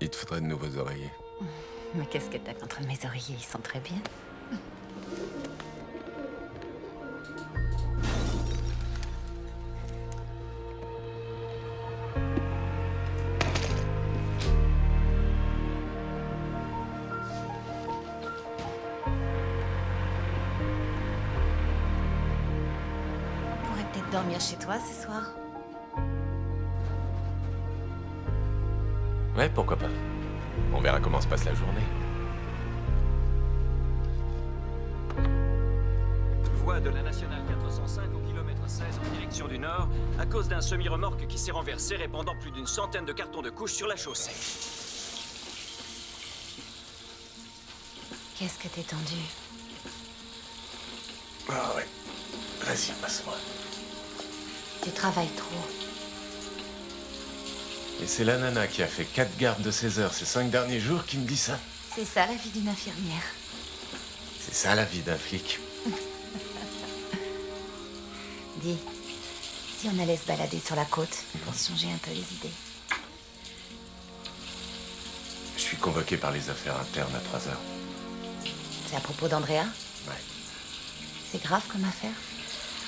Il te faudrait de nouveaux oreillers. Mais qu'est-ce que t'as contre mes oreillers? Ils sont très bien. On pourrait peut-être dormir chez toi ce soir. Ouais, pourquoi pas. On verra comment se passe la journée. Voie de la nationale 405 au kilomètre 16 en direction du nord, à cause d'un semi-remorque qui s'est renversé, répandant plus d'une centaine de cartons de couches sur la chaussée. Qu'est-ce que t'es tendu? Ah ouais. Vas-y, passe-moi. Tu travailles trop. Et c'est la nana qui a fait 4 gardes de 16 heures ces 5 derniers jours qui me dit ça. C'est ça la vie d'une infirmière. C'est ça la vie d'un flic. Dis, si on allait se balader sur la côte pour se changer un peu les idées. Je suis convoqué par les affaires internes à 3 heures. C'est à propos d'Andrea? Ouais. C'est grave comme affaire?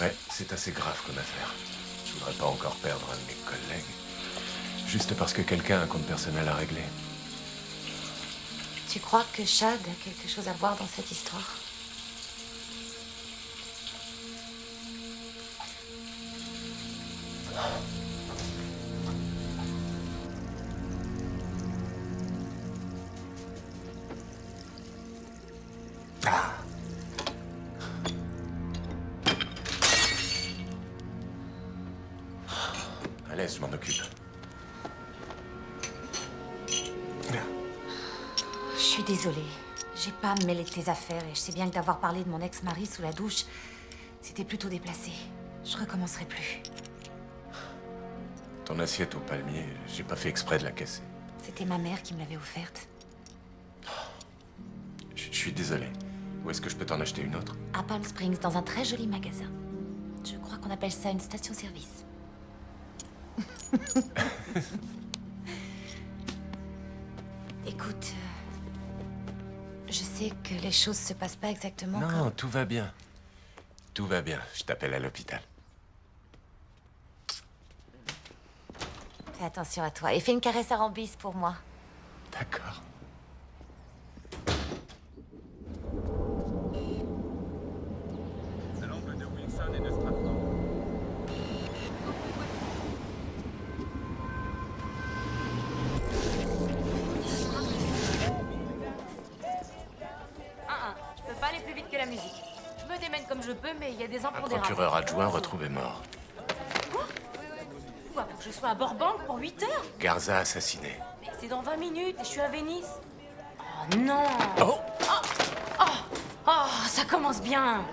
Ouais, c'est assez grave comme affaire. Je voudrais pas encore perdre un de mes collègues. Juste parce que quelqu'un a un compte personnel à régler. Tu crois que Chad a quelque chose à voir dans cette histoire? Ah. À l'aise, je m'en occupe. Je suis désolée. J'ai pas mêlé de tes affaires et je sais bien que d'avoir parlé de mon ex-mari sous la douche, c'était plutôt déplacé. Je recommencerai plus. Ton assiette au palmier, j'ai pas fait exprès de la casser. C'était ma mère qui me l'avait offerte. Je suis désolé. Où est-ce que je peux t'en acheter une autre? À Palm Springs, dans un très joli magasin. Je crois qu'on appelle ça une station-service. Écoute, je sais que les choses se passent pas exactement Non, comme... tout va bien. Tout va bien. Je t'appelle à l'hôpital. Fais attention à toi et fais une caresse à Rambis pour moi. D'accord. C'est l'angle de Wilson et de Stratford. Je peux pas aller plus vite que la musique. Je me démène comme je peux, mais il y a des Un impondérables. procureur adjoint retrouvé mort. Quoi, pour que je sois à Burbank pour 8 heures? Garza assassiné. Mais c'est dans 20 minutes et je suis à Venise. Oh non! Oh! Oh, ça commence bien!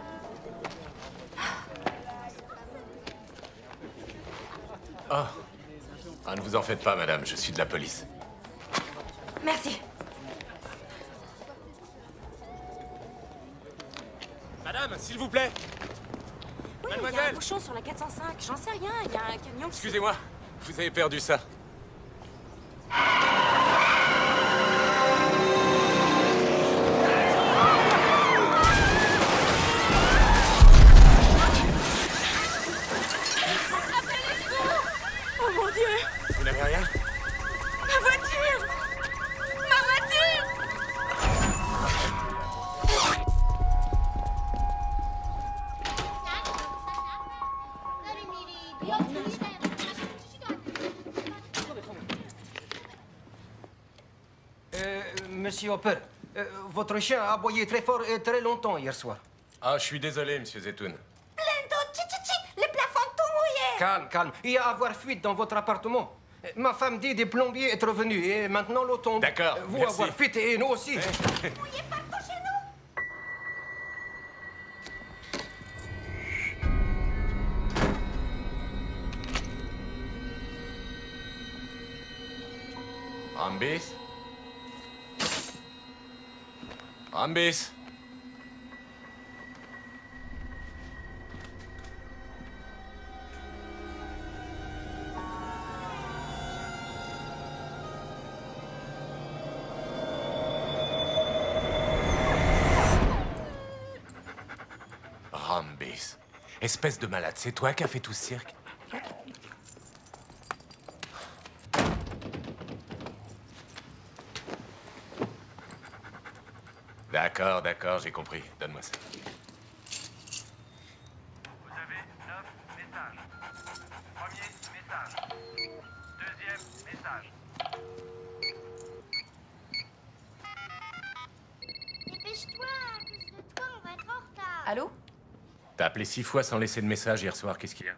Oh! Ah, ne vous en faites pas, madame. Je suis de la police. Merci. Madame, s'il vous plaît! Oui, il y a un Mademoiselle! bouchon sur la 405. J'en sais rien, il y a un camion qui... Excusez-moi, vous avez perdu ça. Oh mon Dieu! Vous n'avez rien? Ma voiture! Ma voiture! Monsieur Hopper, votre chien a aboyé très fort et très longtemps hier soir. Ah, je suis désolé, monsieur Zetoun. Plein d'eau, les plafonds tout mouillés. Calme, calme. Il y a avoir fuite dans votre appartement. Ma femme dit des plombiers être revenus et maintenant l'eau tombe. D'accord, Vous merci. avoir fêté et nous aussi. Rambis? Rambis? Rambis. Espèce de malade, c'est toi qui as fait tout ce cirque? D'accord, j'ai compris. Donne-moi ça. Vous avez 9 messages. Premier message. Deuxième message. Dépêche-toi, à cause de toi, on va être en retard. Allô? T'as appelé 6 fois sans laisser de message hier soir, qu'est-ce qu'il y a?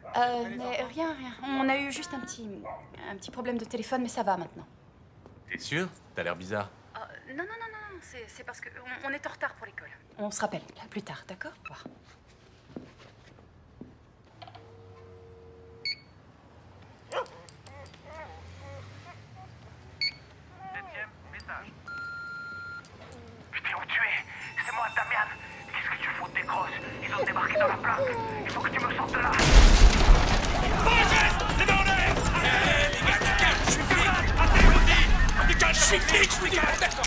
Mais rien. On a eu juste un petit problème de téléphone, mais ça va maintenant. T'es sûr? T'as l'air bizarre. Non, c'est parce que on est en retard pour l'école. On se rappelle, là, plus tard, d'accord? Au revoir. Septième message. Putain, où tu es? C'est moi, Damian. Qu'est-ce que tu fous de tes grosses? Ils ont débarqué dans la plaque. Il faut que tu me sortes de là.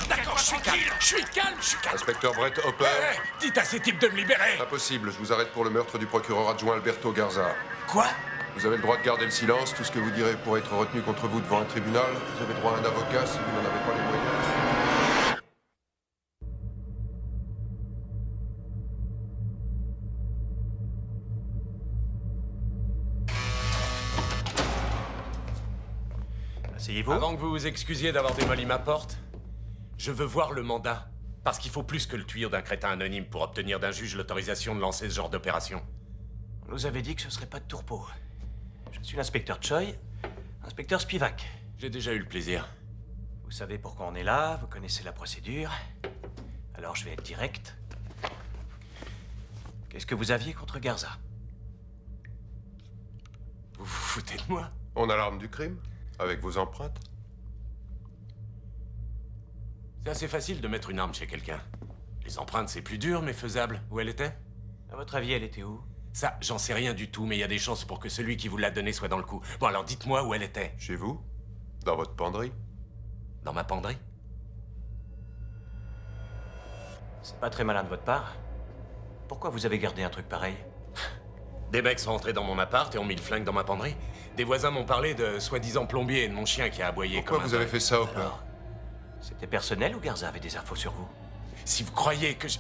D'accord, je suis calme. Inspecteur Brett Hopper. Dites à ces types de me libérer. Impossible, je vous arrête pour le meurtre du procureur adjoint Alberto Garza. Quoi? Vous avez le droit de garder le silence, tout ce que vous direz pourrait être retenu contre vous devant un tribunal. Vous avez droit à un avocat si vous n'en avez pas les moyens. Asseyez-vous. Avant que vous vous excusiez d'avoir démoli ma porte, je veux voir le mandat. Parce qu'il faut plus que le tuyau d'un crétin anonyme pour obtenir d'un juge l'autorisation de lancer ce genre d'opération. On nous avait dit que ce serait pas de tourpeau. Je suis l'inspecteur Choi, inspecteur Spivak. J'ai déjà eu le plaisir. Vous savez pourquoi on est là, vous connaissez la procédure. Alors je vais être direct. Qu'est-ce que vous aviez contre Garza? Vous vous foutez de moi? On a l'arme du crime, avec vos empreintes. C'est assez facile de mettre une arme chez quelqu'un. Les empreintes, c'est plus dur, mais faisable. Où elle était? À votre avis, elle était où? Ça, j'en sais rien du tout, mais il y a des chances pour que celui qui vous l'a donnée soit dans le coup. Bon, alors dites-moi où elle était. Chez vous? Dans votre penderie? Dans ma penderie? C'est pas très malin de votre part. Pourquoi vous avez gardé un truc pareil? Des mecs sont rentrés dans mon appart et ont mis le flingue dans ma penderie. Des voisins m'ont parlé de soi-disant plombier et de mon chien qui a aboyé Pourquoi comme un vous avez dingue. fait ça, Hopper? Alors, C'était personnel ou Garza avait des infos sur vous? si vous croyez que je...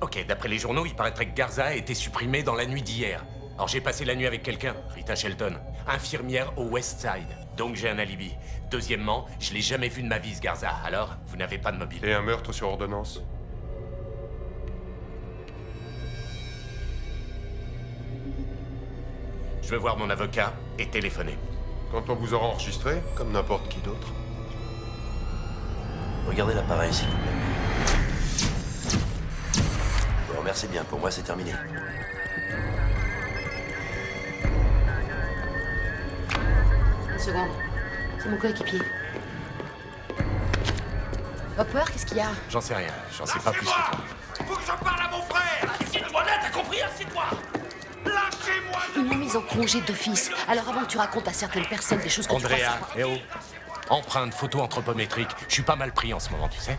Ok, d'après les journaux, il paraîtrait que Garza a été supprimé dans la nuit d'hier. Alors j'ai passé la nuit avec quelqu'un, Rita Shelton, infirmière au West Side. Donc j'ai un alibi. Deuxièmement, je l'ai jamais vu de ma vie, ce Garza. Alors, vous n'avez pas de mobile. Et un meurtre sur ordonnance? Je veux voir mon avocat et téléphoner. Quand on vous aura enregistré, comme n'importe qui d'autre. Regardez l'appareil, s'il vous plaît. Bon, merci bien. Pour moi, c'est terminé. Une seconde. C'est mon coéquipier. Hopper, qu'est-ce qu'il y a? J'en sais rien, j'en sais pas plus que toi. Faut que je parle à mon frère. Assieds-toi là, t'as compris? Assieds-toi. Lâchez-moi. Ils m'ont mise en congé d'office. Alors avant que tu racontes à certaines personnes des choses que tu crois Andrea, savoir... eh oh. Empreinte, photo anthropométrique. Je suis pas mal pris en ce moment, tu sais.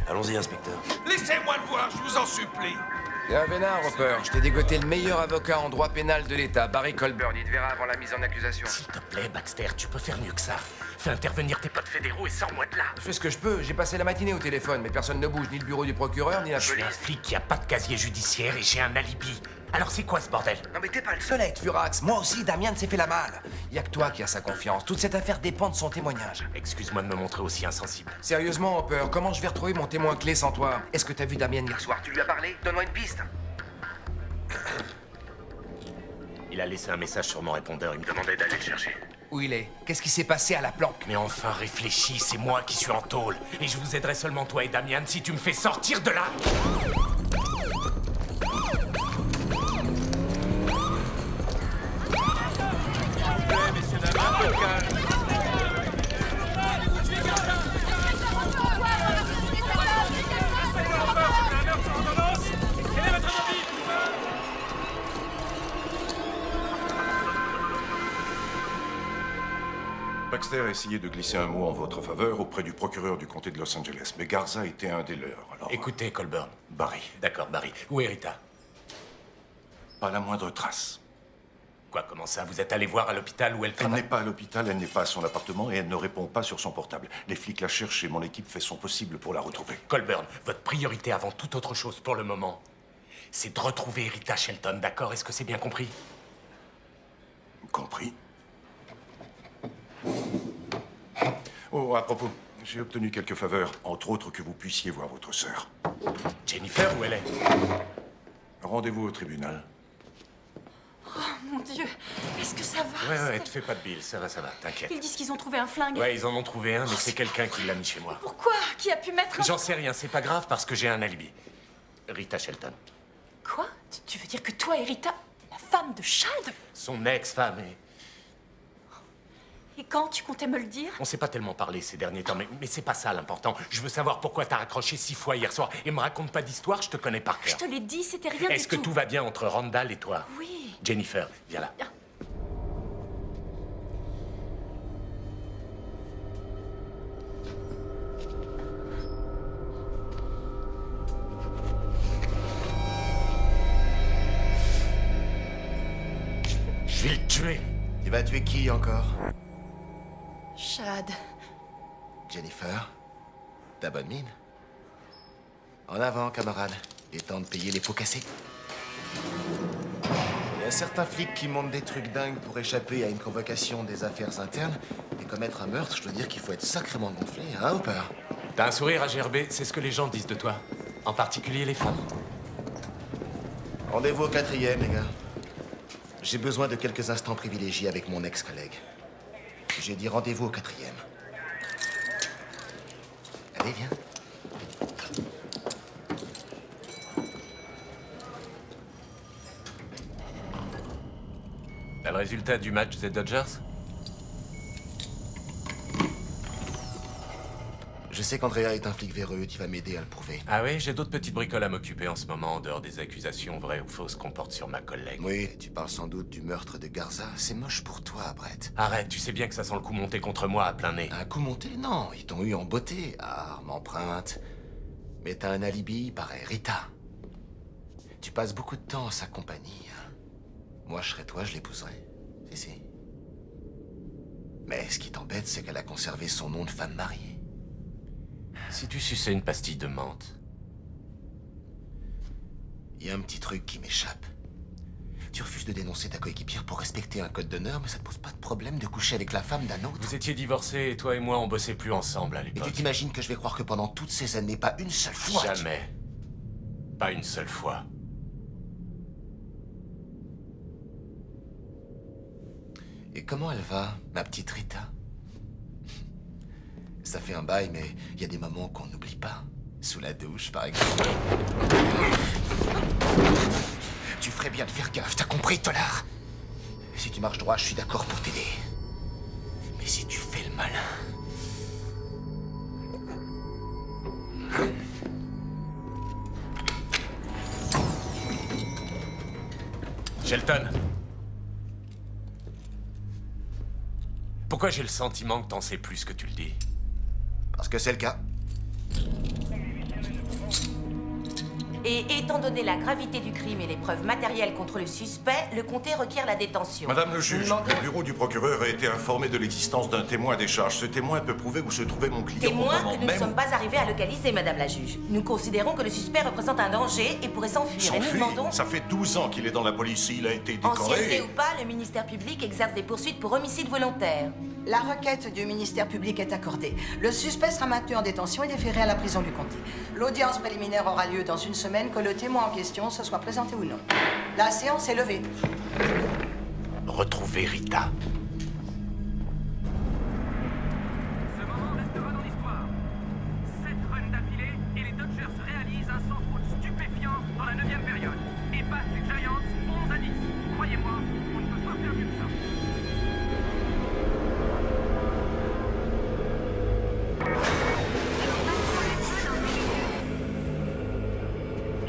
Allons-y, inspecteur. Laissez-moi le voir, je vous en supplie. T'es un vénard, Hopper. Je t'ai dégoté le meilleur avocat en droit pénal de l'État, Barry Colburn. Il te verra avant la mise en accusation. S'il te plaît, Baxter, tu peux faire mieux que ça. Fais intervenir tes potes fédéraux et sors-moi de là. Je fais ce que je peux. J'ai passé la matinée au téléphone, mais personne ne bouge, ni le bureau du procureur, ni la Je suis police. un flic qui a pas de casier judiciaire et j'ai un alibi. Alors c'est quoi ce bordel? Non mais t'es pas le seul à être furax. Moi aussi, Damian s'est fait la malle. Y a que toi qui as sa confiance. Toute cette affaire dépend de son témoignage. Excuse-moi de me montrer aussi insensible. Sérieusement, Hopper, comment je vais retrouver mon témoin clé sans toi? Est-ce que t'as vu Damian hier soir? Tu lui as parlé? Donne-moi une piste. Il a laissé un message sur mon répondeur, il me demandait d'aller le chercher. Où il est? Qu'est-ce qui s'est passé à la planque? Mais enfin, réfléchis, c'est moi qui suis en tôle. Et je vous aiderai seulement toi et Damian si tu me fais sortir de là. Messieurs, dames, un peu de calme. Baxter a essayé de glisser un mot en votre faveur auprès du procureur du comté de Los Angeles, mais Garza était un des leurs, alors... Écoutez, Colburn. Barry. D'accord, Barry. Où est Rita? Pas la moindre trace. Quoi, comment ça? Vous êtes allé voir à l'hôpital où elle Elle travaille? n'est pas à l'hôpital, elle n'est pas à son appartement et elle ne répond pas sur son portable. Les flics la cherchent et mon équipe fait son possible pour la retrouver. Colburn, votre priorité avant toute autre chose pour le moment, c'est de retrouver Rita Shelton, d'accord? Est-ce que c'est bien compris? Compris. Oh, à propos, j'ai obtenu quelques faveurs, entre autres que vous puissiez voir votre sœur. Jennifer, où elle est? Rendez-vous au tribunal. Oh mon Dieu, est-ce que ça va? Ouais, te fais pas de bile, ça va, t'inquiète. Ils disent qu'ils ont trouvé un flingue. Ouais, ils en ont trouvé un, mais c'est quelqu'un qui l'a mis chez moi. Pourquoi? Qui a pu mettre un... J'en sais rien, c'est pas grave parce que j'ai un alibi. Rita Shelton. Quoi? Tu veux dire que toi et Rita, la femme de Chad? Son ex-femme et... Et quand tu comptais me le dire? On s'est pas tellement parlé ces derniers temps, mais c'est pas ça l'important. Je veux savoir pourquoi t'as raccroché 6 fois hier soir. Et me raconte pas d'histoire, je te connais par cœur. Je te l'ai dit, c'était rien du tout. Est-ce que tout va bien entre Randall et toi? Oui. Jennifer, viens là. Je vais le tuer. Tu vas tuer qui encore? Chad. Jennifer, ta bonne mine. En avant, camarade. Il est temps de payer les pots cassés. Il y a certains flics qui montent des trucs dingues pour échapper à une convocation des affaires internes. Et commettre un meurtre, je dois dire qu'il faut être sacrément gonflé, hein, Hopper? T'as un sourire à gerber, c'est ce que les gens disent de toi. En particulier les femmes. Rendez-vous au 4e, les gars. J'ai besoin de quelques instants privilégiés avec mon ex-collègue. J'ai dit rendez-vous au 4e. Allez, viens. T'as le résultat du match des Dodgers? Je sais qu'Andrea est un flic véreux, tu vas m'aider à le prouver. Ah oui, j'ai d'autres petites bricoles à m'occuper en ce moment, en dehors des accusations vraies ou fausses qu'on porte sur ma collègue. Oui, tu parles sans doute du meurtre de Garza. C'est moche pour toi, Brett. Arrête, tu sais bien que ça sent le coup monté contre moi à plein nez. Un coup monté? Non, ils t'ont eu en beauté. Armes, empreintes. Mais t'as un alibi, pareil, Rita. Tu passes beaucoup de temps en sa compagnie. Moi, je serais toi, je l'épouserais. Si. Mais ce qui t'embête, c'est qu'elle a conservé son nom de femme mariée. Si tu suçais une pastille de menthe. Il y a un petit truc qui m'échappe. Tu refuses de dénoncer ta coéquipière pour respecter un code d'honneur, mais ça te pose pas de problème de coucher avec la femme d'un autre? Vous étiez divorcés et toi et moi on bossait plus ensemble à Et l'époque. tu t'imagines que je vais croire que pendant toutes ces années, pas une seule fois... Jamais. Pas une seule fois. Et comment elle va, ma petite Rita? Ça fait un bail, mais il y a des moments qu'on n'oublie pas. Sous la douche, par exemple. Tu ferais bien de faire gaffe, t'as compris, Tollard? Si tu marches droit, je suis d'accord pour t'aider. Mais si tu fais le malin... Shelton. Pourquoi j'ai le sentiment que t'en sais plus que tu le dis? Parce que c'est le cas. Et étant donné la gravité du crime et les preuves matérielles contre le suspect, le comté requiert la détention. Madame le juge, le bureau du procureur a été informé de l'existence d'un témoin des charges. Ce témoin peut prouver où se trouvait mon client au Témoin moment que nous ne même... sommes pas arrivés à localiser, Madame la juge. Nous considérons que le suspect représente un danger et pourrait s'enfuir. Et nous S'enfuir. demandons... Ça fait 12 ans qu'il est dans la police. Il a été décoré. Ancienneté ou pas, le ministère public exerce des poursuites pour homicide volontaire. La requête du ministère public est accordée. Le suspect sera maintenu en détention et déféré à la prison du comté. L'audience préliminaire aura lieu dans une semaine, que le témoin en question se soit présenté ou non. La séance est levée. retrouver Rita. Ce moment restera dans l'histoire. 7 runs d'affilée et les Dodgers réalisent un sans-faute stupéfiant dans la 9e période. Et battent les Giants 11-10. Croyez-moi, on ne peut pas faire mieux que ça.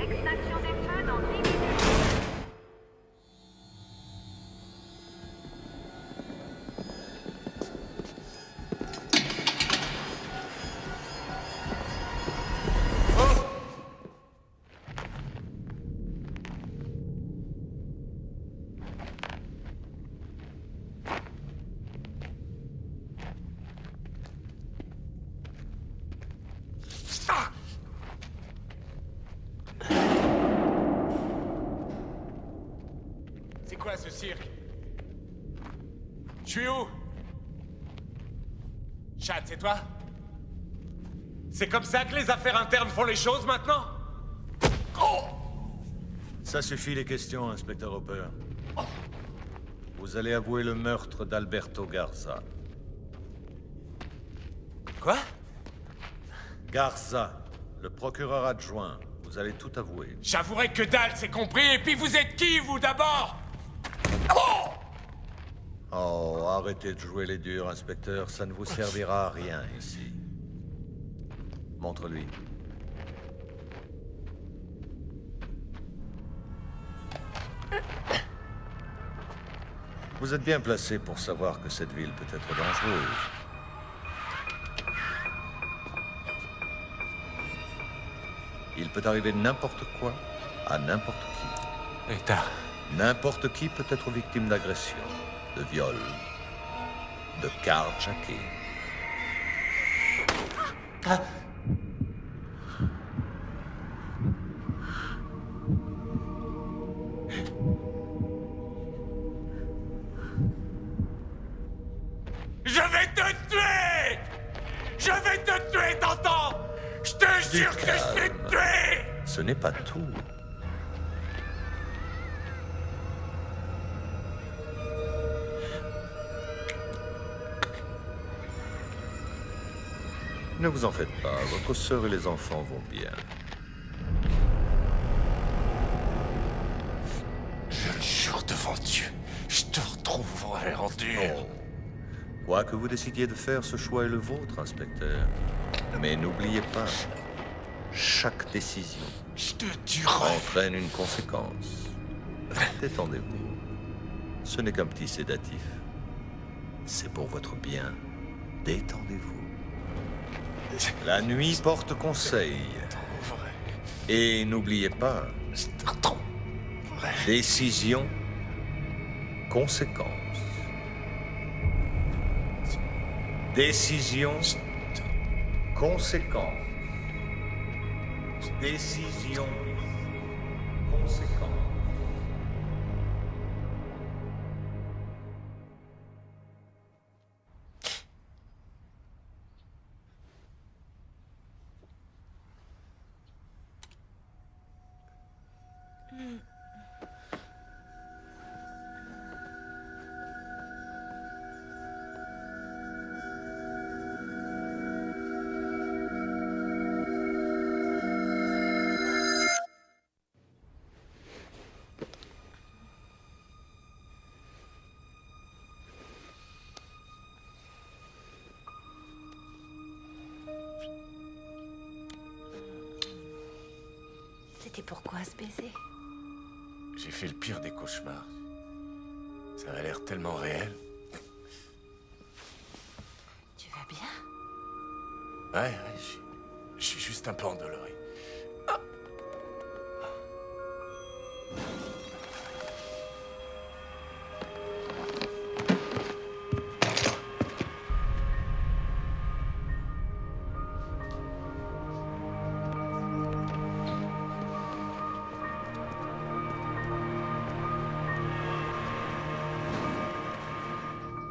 Extinction des feux dans 10 minutes. C'est quoi ce cirque? Je suis où? Chad, c'est toi? C'est comme ça que les affaires internes font les choses maintenant? Oh! Ça suffit les questions, inspecteur Hopper. Vous allez avouer le meurtre d'Alberto Garza. Quoi? Garza, le procureur adjoint. Vous allez tout avouer. J'avouerai que dalle, c'est compris, et puis vous êtes qui, vous, d'abord? Oh, arrêtez de jouer les durs, inspecteur. Ça ne vous servira à rien ici. Montre-lui. Vous êtes bien placé pour savoir que cette ville peut être dangereuse. Il peut arriver n'importe quoi à n'importe qui. Rita. N'importe qui peut être victime d'agression, de viol, de carjacking. Ah. Je vais te tuer! Je vais te tuer, t'entends? Je te jure que je vais te tuer! Ce n'est pas tout. Ne vous en faites pas, votre sœur et les enfants vont bien. Je le jure devant Dieu, je te retrouverai rendu. Oh. Quoi que vous décidiez de faire, ce choix est le vôtre, inspecteur. Mais n'oubliez pas, chaque décision entraîne une conséquence. Détendez-vous. Ce n'est qu'un petit sédatif. C'est pour votre bien. Détendez-vous. La nuit porte conseil. Et n'oubliez pas, décision, conséquence. Décision, conséquence. Décision, conséquence. C'était pourquoi ce baiser? J'ai fait le pire des cauchemars. Ça avait l'air tellement réel. Tu vas bien? Ouais, je suis juste un peu endolori.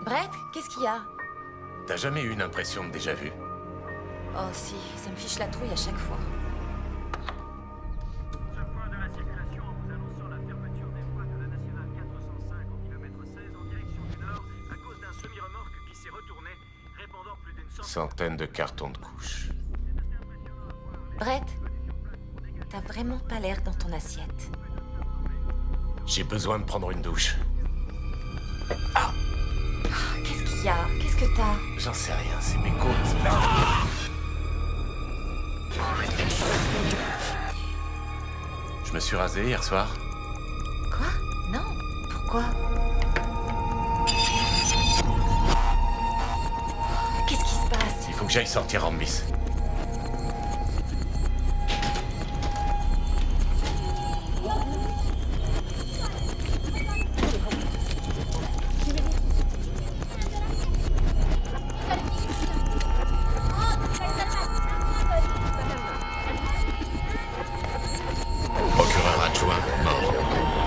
Brett, qu'est-ce qu'il y a? T'as jamais eu une impression de déjà-vu? Oh si, ça me fiche la trouille à chaque fois. Ce point de la circulation en vous annonçant la fermeture des voies de la nationale 405 au kilomètre 16 en direction Centaines de cartons de couches. Brett, t'as vraiment pas l'air dans ton assiette. J'ai besoin de prendre une douche. Qu'est-ce qu'il y a? Qu'est-ce que t'as? J'en sais rien, c'est mes côtes. Je me suis rasé hier soir. Quoi? Non. Pourquoi? Qu'est-ce qui se passe? Il faut que j'aille sortir Rambis. Procureur adjoint, mort.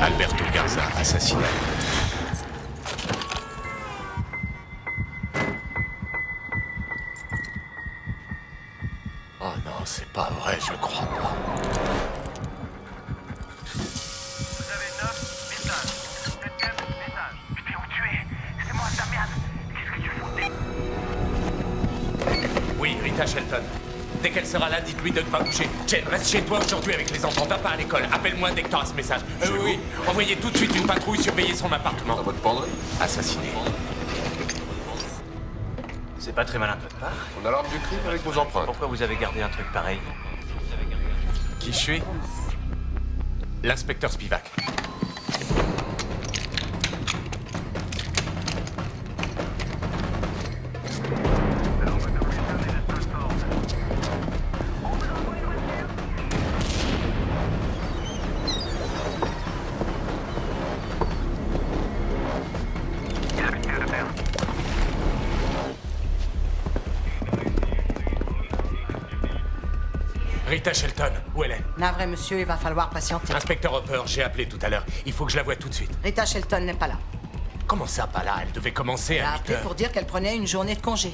Alberto Garza, assassiné. Oh non, c'est pas vrai, je crois pas. Vous avez 9 messages. 7e message. Putain, où tu es? C'est moi, Damian. Qu'est-ce que tu fous? Oui, Rita Shelton. Dès qu'elle sera là, dites-lui de ne pas bouger. Jen, reste chez toi aujourd'hui avec les enfants. Va pas à l'école. Appelle-moi dès que t'auras ce message. Oui. Envoyez tout de suite une patrouille surveiller son appartement. À votre penderie. Assassiné. C'est pas très malin de votre part. On a l'arme du crime avec vos empreintes. Pourquoi vous avez gardé un truc pareil? Qui je suis? L'inspecteur Spivak. Rita Shelton, où elle est? Navré, monsieur, il va falloir patienter. Inspecteur Hopper, j'ai appelé tout à l'heure. Il faut que je la voie tout de suite. Rita Shelton n'est pas là. Comment ça, pas là? Elle devait commencer Elle a à 8 appelé heures. pour dire qu'elle prenait une journée de congé.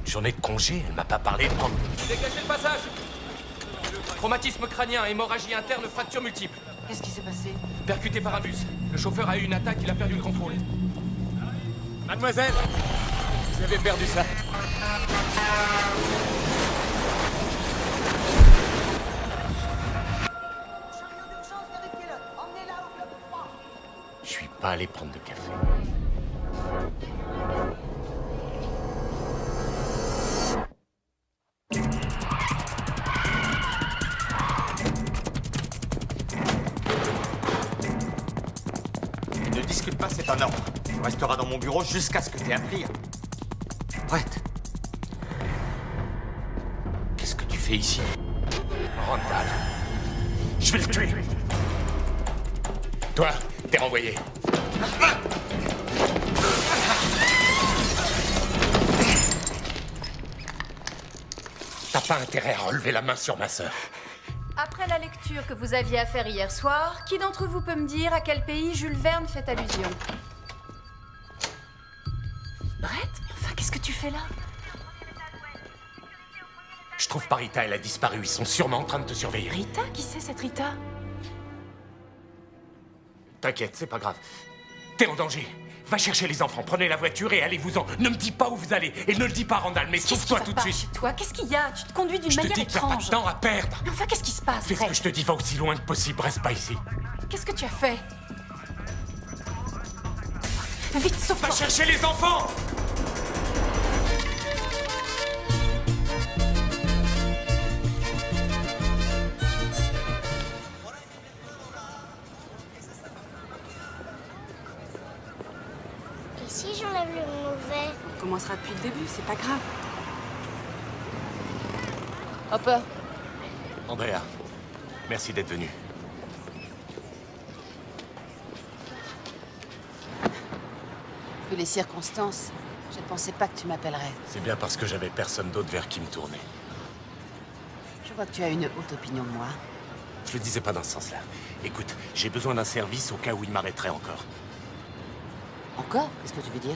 Une journée de congé? Elle m'a pas parlé de prendre... Dégagez le passage! Traumatisme crânien, hémorragie interne, fracture multiple. Qu'est-ce qui s'est passé? Percuté par un bus. Le chauffeur a eu une attaque, il a perdu le contrôle. Mademoiselle, Vous avez perdu ça. je suis pas allé prendre de café. Ne discute pas, c'est un ordre. Tu resteras dans mon bureau jusqu'à ce que tu aies appris. Brett. Qu'est-ce que tu fais ici? Randall. Je vais le tuer. Toi, t'es renvoyé. T'as pas intérêt à relever la main sur ma sœur. Après la lecture que vous aviez à faire hier soir, qui d'entre vous peut me dire à quel pays Jules Verne fait allusion? Brett? Enfin, qu'est-ce que tu fais là? Je trouve pas Rita, elle a disparu. Ils sont sûrement en train de te surveiller. Rita? Qui c'est cette Rita? T'inquiète, c'est pas grave. T'es en danger. Va chercher les enfants, prenez la voiture et allez-vous-en. Ne me dis pas où vous allez. Et ne le dis pas à Randall, mais sauve-toi tout de suite. Chez toi, qu'est-ce qu'il y a? Tu te conduis d'une manière Je te dis que t'as pas étrange. de temps à perdre. Mais enfin, qu'est-ce qui se passe, Fais ce que Brett? je te dis, va aussi loin que possible. Reste pas ici. Qu'est-ce que tu as fait? Vite, sauve-toi! Va chercher les enfants! Et si j'enlève le mauvais? On commencera depuis le début, c'est pas grave. Hopper. Andrea, merci d'être venu. Vu les circonstances, je ne pensais pas que tu m'appellerais. C'est bien parce que j'avais personne d'autre vers qui me tourner. Je vois que tu as une haute opinion de moi. Je le disais pas dans ce sens-là. Écoute, j'ai besoin d'un service au cas où il m'arrêterait encore. Encore? Qu'est-ce que tu veux dire?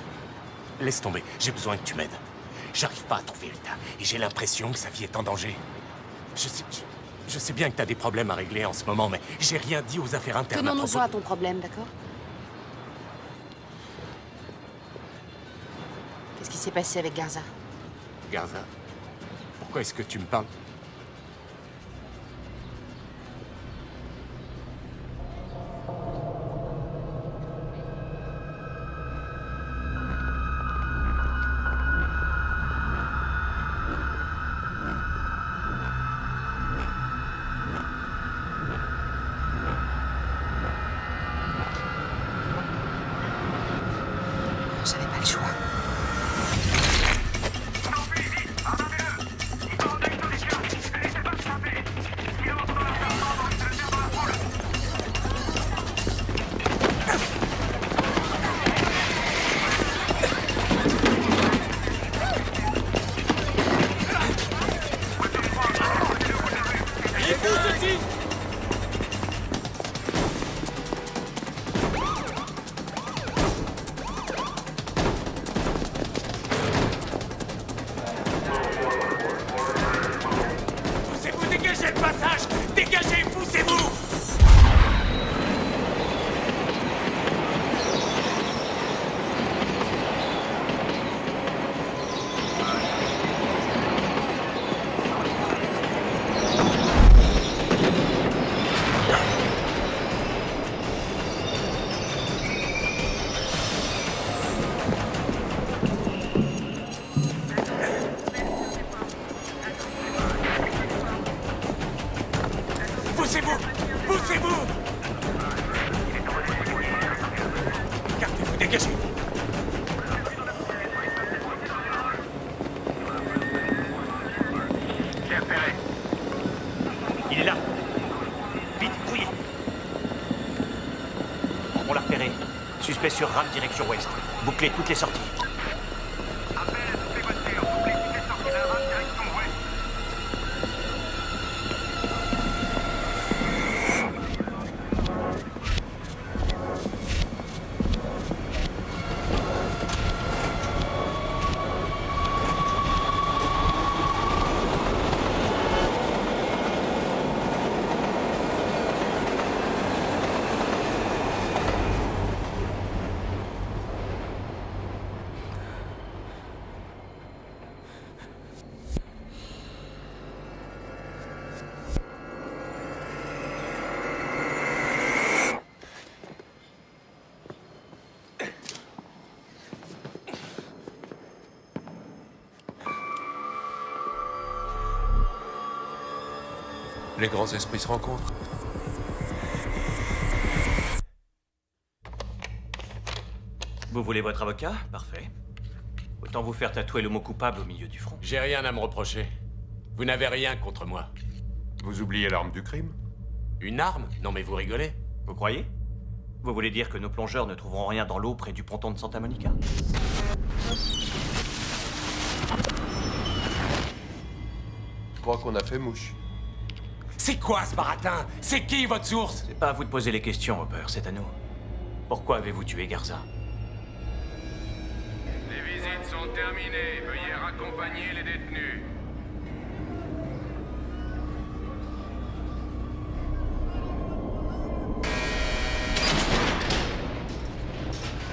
Laisse tomber, j'ai besoin que tu m'aides. J'arrive pas à trouver Rita, et j'ai l'impression que sa vie est en danger. Je sais bien que t'as des problèmes à régler en ce moment, mais j'ai rien dit aux affaires internes à propos Tenons-nous-en à ton problème, d'accord? Qu'est-ce qui s'est passé avec Garza? Garza? Pourquoi est-ce que tu me parles? J'avais pas le choix. Poussez-vous, dégagez le passage! Dégagez, poussez-vous! Poussez-vous! Poussez-vous! Gardez-vous, dégagez! J'ai repéré. Il est là. Vite, fouillez. On l'a repéré. Suspect sur rame direction ouest. Bouclez toutes les sorties. Appel à toutes les voitures. Bouclez toutes les sorties de la rame direction ouest. Les grands esprits se rencontrent. Vous voulez votre avocat? Parfait. Autant vous faire tatouer le mot coupable au milieu du front. J'ai rien à me reprocher. Vous n'avez rien contre moi. Vous oubliez l'arme du crime? Une arme? Non mais vous rigolez? Vous croyez? Vous voulez dire que nos plongeurs ne trouveront rien dans l'eau près du ponton de Santa Monica? Je crois qu'on a fait mouche. C'est quoi ce baratin? C'est qui votre source? C'est pas à vous de poser les questions, Hopper, c'est à nous. Pourquoi avez-vous tué Garza? Les visites sont terminées. Veuillez raccompagner les détenus.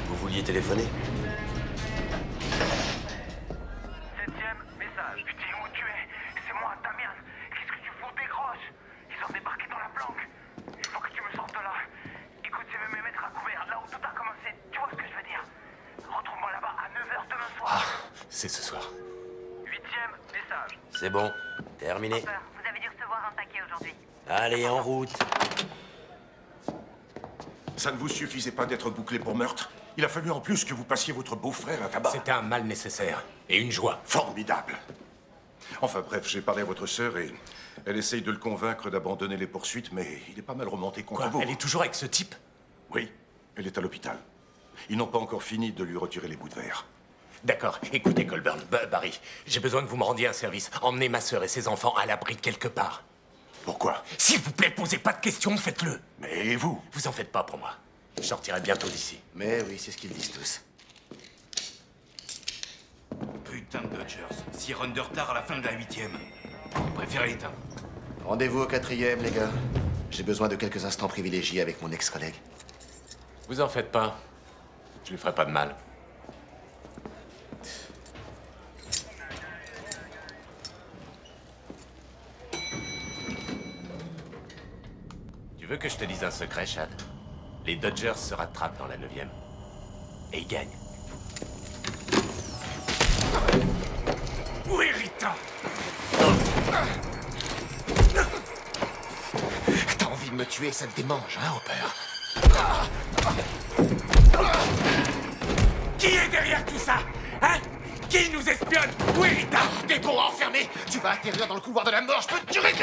Vous vouliez téléphoner? 7e message. Dis où tu es. C'est moi, Damian. Qu'est-ce que tu fous? Décroche. Ils ont débarqué dans la planque. Il faut que tu me sortes de là. Écoute, je vais me mettre à couvert là où tout a commencé. Tu vois ce que je veux dire? Retrouve-moi là-bas à 9h demain soir. Ah, c'est ce soir. 8e message. C'est bon. Terminé. Vous avez dû recevoir un paquet aujourd'hui. Allez, en route. Ça ne vous suffisait pas d'être bouclé pour meurtre? Il a fallu en plus que vous passiez votre beau-frère à tabac. C'était un mal nécessaire. Et une joie. Formidable. Enfin bref, j'ai parlé à votre sœur et elle essaye de le convaincre d'abandonner les poursuites, mais il est pas mal remonté contre Quoi? vous. Elle est toujours avec ce type? Oui, elle est à l'hôpital. Ils n'ont pas encore fini de lui retirer les bouts de verre. D'accord. Écoutez, Colburn, Barry, j'ai besoin que vous me rendiez un service. Emmenez ma sœur et ses enfants à l'abri de quelque part. Pourquoi? S'il vous plaît, posez pas de questions, faites-le. Mais vous? Vous en faites pas pour moi. Je sortirai bientôt d'ici. Mais oui, c'est ce qu'ils disent tous. Putain de Dodgers. 6 runs de retard à la fin de la 8e. Préférez l'éteindre. Rendez-vous au 4e, les gars. J'ai besoin de quelques instants privilégiés avec mon ex-collègue. Vous en faites pas. Je lui ferai pas de mal. veux que je te dise un secret, Chad? Les Dodgers se rattrapent dans la 9e. Et ils gagnent. Où est Rita? T'as envie de me tuer, ça te démange, hein, Hopper? Qui est derrière tout ça? Hein? Qui nous espionne? Où est Rita? T'es bon, enfermé! Tu vas atterrir dans le couloir de la mort, je peux te tuer!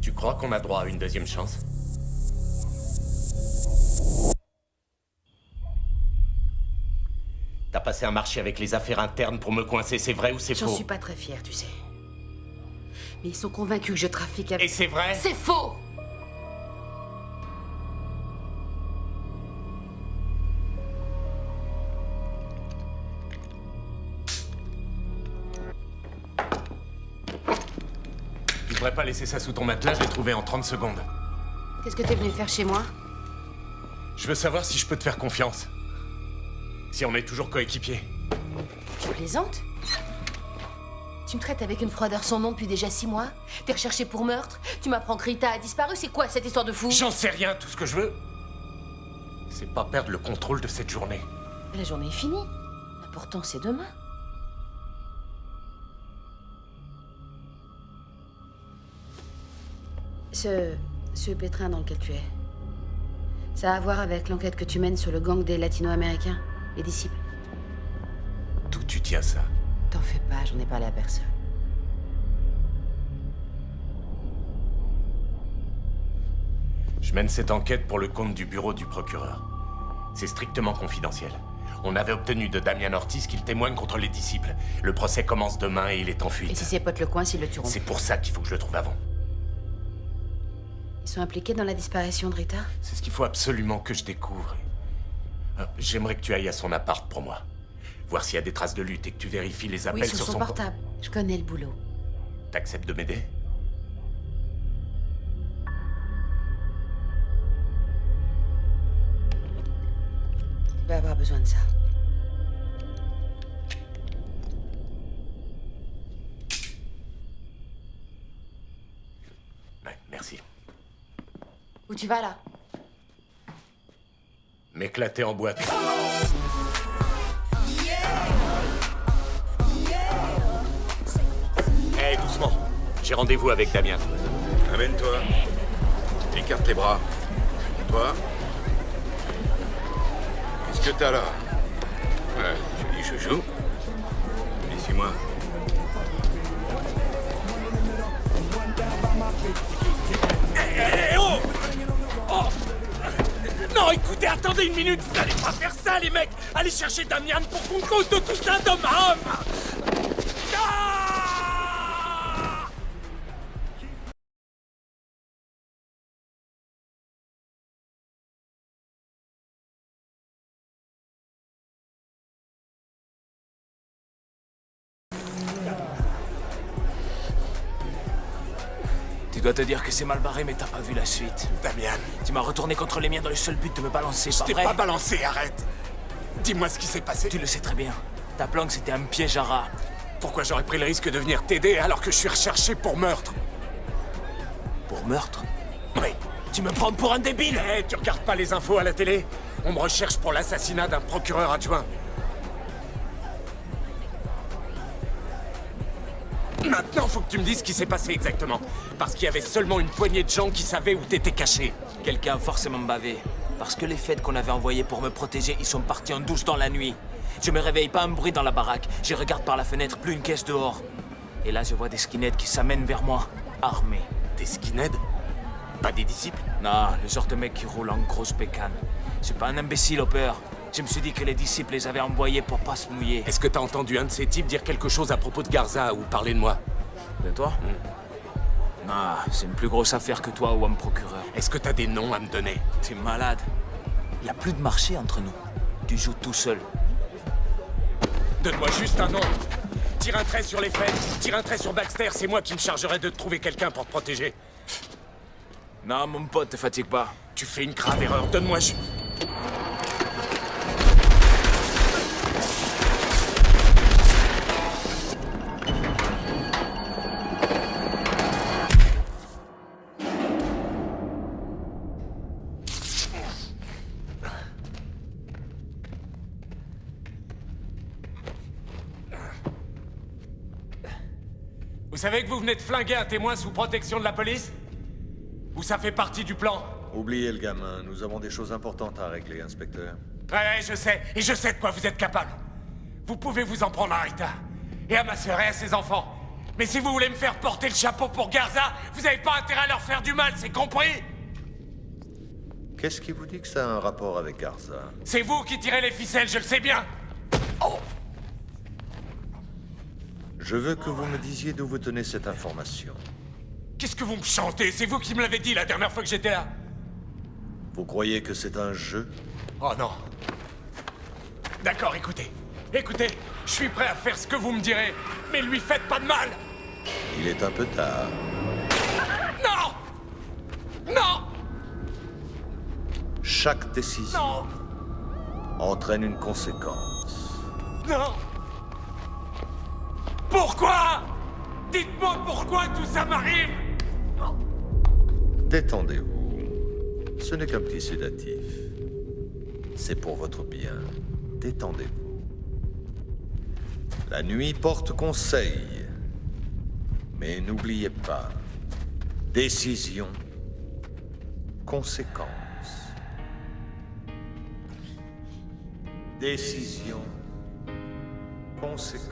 Tu crois qu'on a droit à une deuxième chance? T'as passé un marché avec les affaires internes pour me coincer, c'est vrai ou c'est faux? J'en suis pas très fière, tu sais. Mais ils sont convaincus que je trafique avec... Et c'est vrai? C'est faux! Tu devrais pas laisser ça sous ton matelas, je l'ai trouvé en 30 secondes. Qu'est-ce que t'es venu faire chez moi? Je veux savoir si je peux te faire confiance. Si on est toujours coéquipiers. Tu plaisantes? Tu me traites avec une froideur sans nom depuis déjà 6 mois? T'es recherché pour meurtre? Tu m'apprends que Rita a disparu? C'est quoi cette histoire de fou? J'en sais rien, tout ce que je veux, c'est pas perdre le contrôle de cette journée. La journée est finie. L'important, c'est demain. Ce pétrin dans lequel tu es, ça a à voir avec l'enquête que tu mènes sur le gang des latino-américains, les disciples? D'où tu tiens ça? T'en fais pas, j'en ai parlé à personne. Je mène cette enquête pour le compte du bureau du procureur. C'est strictement confidentiel. On avait obtenu de Damian Ortiz qu'il témoigne contre les disciples. Le procès commence demain et il est en fuite. Et si ses potes le coincent, ils le tueront. C'est pour ça qu'il faut que je le trouve avant. Ils sont impliqués dans la disparition de Rita? C'est ce qu'il faut absolument que je découvre. J'aimerais que tu ailles à son appart pour moi. Voir s'il y a des traces de lutte et que tu vérifies les appels oui, sur son portable. Je connais le boulot. T'acceptes de m'aider? Tu vas avoir besoin de ça. Ouais, merci. Où tu vas, là? M'éclater en boîte. Hé, doucement. J'ai rendez-vous avec Damien. Amène-toi. Écarte les bras. Toi. Qu'est-ce que t'as là? Ouais, je dis chouchou. Et suis-moi. Hé, oh! Oh! Non, écoutez, attendez une minute, vous allez pas faire ça, les mecs! Allez chercher Damian pour qu'on cause de tout ça d'homme à homme! Tu dois te dire que c'est mal barré, mais t'as pas vu la suite. Damian. Tu m'as retourné contre les miens dans le seul but de me balancer, Je pas t'ai vrai? pas balancé, arrête! Dis-moi ce qui s'est passé. Tu le sais très bien. Ta planque, c'était un piège à rat. Pourquoi j'aurais pris le risque de venir t'aider alors que je suis recherché pour meurtre? Pour meurtre? Oui. Tu me prends pour un débile? Hé, tu regardes pas les infos à la télé? On me recherche pour l'assassinat d'un procureur adjoint. Maintenant, faut que tu me dises ce qui s'est passé exactement. Parce qu'il y avait seulement une poignée de gens qui savaient où t'étais caché. Quelqu'un a forcément bavé. Parce que les fêtes qu'on avait envoyés pour me protéger, ils sont partis en douce dans la nuit. Je me réveille, pas un bruit dans la baraque. Je regarde par la fenêtre, plus une caisse dehors. Et là, je vois des skinheads qui s'amènent vers moi, armés. Des skinheads? Pas des disciples? Non, le genre de mec qui roule en grosse bécane. C'est pas un imbécile, Hopper. Je me suis dit que les disciples les avaient envoyés pour pas se mouiller. Est-ce que t'as entendu un de ces types dire quelque chose à propos de Garza ou parler de moi? De toi? Non, c'est une plus grosse affaire que toi ou homme procureur. Est-ce que t'as des noms à me donner? T'es malade. Y a plus de marché entre nous. Tu joues tout seul. Donne-moi juste un nom. Tire un trait sur les faits, tire un trait sur Baxter, c'est moi qui me chargerai de te trouver quelqu'un pour te protéger. Non, mon pote, te fatigue pas. Tu fais une grave erreur, donne-moi juste... Vous savez que vous venez de flinguer un témoin sous protection de la police? Ou ça fait partie du plan? Oubliez le gamin, nous avons des choses importantes à régler, inspecteur. Ouais, je sais, et je sais de quoi vous êtes capable. Vous pouvez vous en prendre à Rita, et à ma sœur et à ses enfants. Mais si vous voulez me faire porter le chapeau pour Garza, vous n'avez pas intérêt à leur faire du mal, c'est compris? Qu'est-ce qui vous dit que ça a un rapport avec Garza? C'est vous qui tirez les ficelles, je le sais bien. Oh! Je veux que vous me disiez d'où vous tenez cette information. Qu'est-ce que vous me chantez? C'est vous qui me l'avez dit la dernière fois que j'étais là. Vous croyez que c'est un jeu? Oh non. D'accord, écoutez. Écoutez, je suis prêt à faire ce que vous me direz, mais lui faites pas de mal. Il est un peu tard. Non! Non! Chaque décision entraîne une conséquence. Non! Pourquoi? Dites-moi pourquoi tout ça m'arrive! Détendez-vous. Ce n'est qu'un petit sédatif. C'est pour votre bien. Détendez-vous. La nuit porte conseil. Mais n'oubliez pas, décision, conséquence. Décision, conséquence.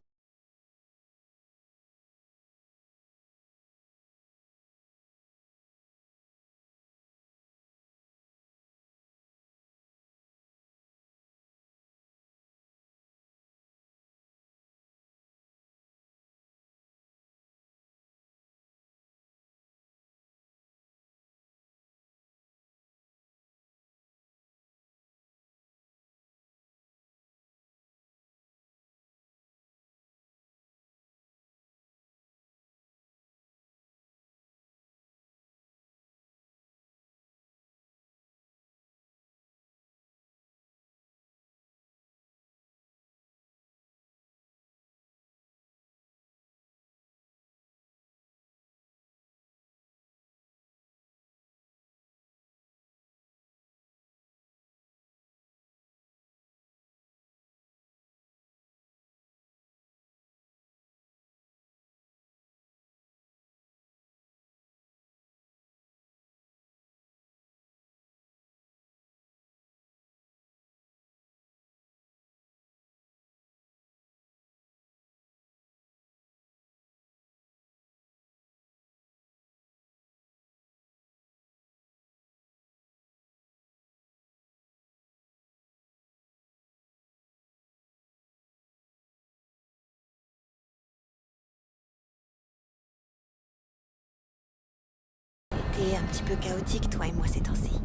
T'es un petit peu chaotique, toi et moi, ces temps-ci.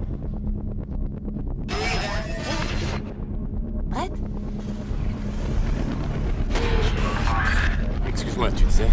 Brett? Excuse-moi, tu disais?